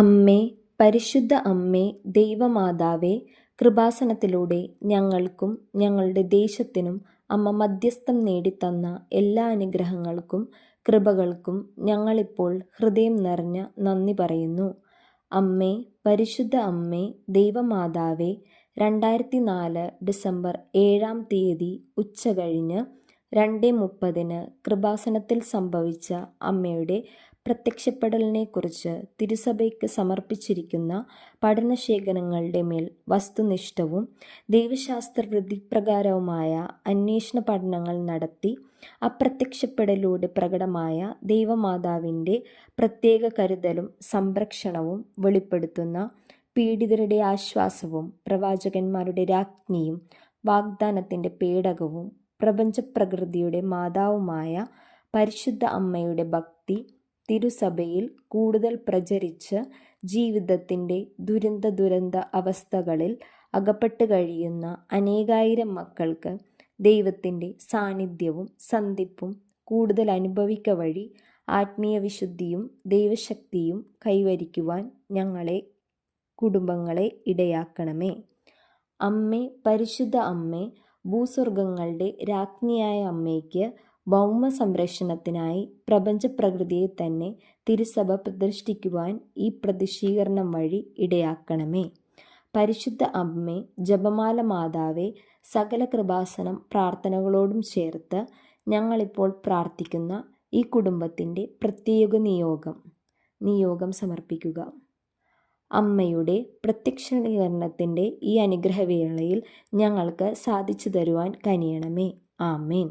അമ്മേ, പരിശുദ്ധ അമ്മേ, ദൈവമാതാവേ, കൃപാസനത്തിലൂടെ ഞങ്ങൾക്കും ഞങ്ങളുടെ ദേശത്തിനും അമ്മ മധ്യസ്ഥം നേടിത്തന്ന എല്ലാ അനുഗ്രഹങ്ങൾക്കും കൃപകൾക്കും ഞങ്ങളിപ്പോൾ ഹൃദയം നിറഞ്ഞ നന്ദി പറയുന്നു. അമ്മേ, പരിശുദ്ധ അമ്മേ, ദൈവമാതാവേ, 2004 ഡിസംബർ 7 ഉച്ചകഴിഞ്ഞ് 2:30 കൃപാസനത്തിൽ സംഭവിച്ച അമ്മയുടെ പ്രത്യക്ഷപ്പെടലിനെക്കുറിച്ച് തിരുസഭയ്ക്ക് സമർപ്പിച്ചിരിക്കുന്ന പഠനശേഖരങ്ങളുടെ മേൽ വസ്തുനിഷ്ഠവും ദൈവശാസ്ത്ര വിധിപ്രകാരവുമായ അന്വേഷണ പഠനങ്ങൾ നടത്തി അപ്രത്യക്ഷപ്പെടലിലൂടെ പ്രകടമായ ദൈവമാതാവിൻ്റെ പ്രത്യേക കരുതലും സംരക്ഷണവും വെളിപ്പെടുത്തുന്ന പീഡിതരുടെ ആശ്വാസവും പ്രവാചകന്മാരുടെ രാജ്ഞിയും വാഗ്ദാനത്തിൻ്റെ പേടകവും പ്രപഞ്ചപ്രകൃതിയുടെ മാതാവുമായ പരിശുദ്ധ അമ്മയുടെ ഭക്തി തിരുസഭയിൽ കൂടുതൽ പ്രചരിച്ച് ജീവിതത്തിൻ്റെ ദുരന്ത അവസ്ഥകളിൽ അകപ്പെട്ട് കഴിയുന്ന അനേകായിരം മക്കൾക്ക് ദൈവത്തിൻ്റെ സാന്നിധ്യവും സന്ധിപ്പും കൂടുതൽ അനുഭവിക്ക വഴി ആത്മീയ വിശുദ്ധിയും ദൈവശക്തിയും കൈവരിക്കുവാൻ ഞങ്ങളെ കുടുംബങ്ങളെ ഇടയാക്കണമേ. അമ്മേ, പരിശുദ്ധ അമ്മേ, ഭൂസ്വർഗങ്ങളുടെ രാജ്ഞിയായ അമ്മയ്ക്ക് ഭൗമ സംരക്ഷണത്തിനായി പ്രപഞ്ചപ്രകൃതിയെ തന്നെ തിരുസഭ പ്രതിഷ്ഠിക്കുവാൻ ഈ പ്രതിഷ്ഠീകരണം വഴി ഇടയാക്കണമേ. പരിശുദ്ധ അമ്മേ, ജപമാല മാതാവേ, സകല കൃപാസനം പ്രാർത്ഥനകളോടും ചേർത്ത് ഞങ്ങളിപ്പോൾ പ്രാർത്ഥിക്കുന്ന ഈ കുടുംബത്തിൻ്റെ പ്രത്യേക നിയോഗം സമർപ്പിക്കുക. അമ്മയുടെ പ്രത്യക്ഷീകരണത്തിൻ്റെ ഈ അനുഗ്രഹവേളയിൽ ഞങ്ങൾക്ക് സാധിച്ചു തരുവാൻ കനിയണമേ. ആമേൻ.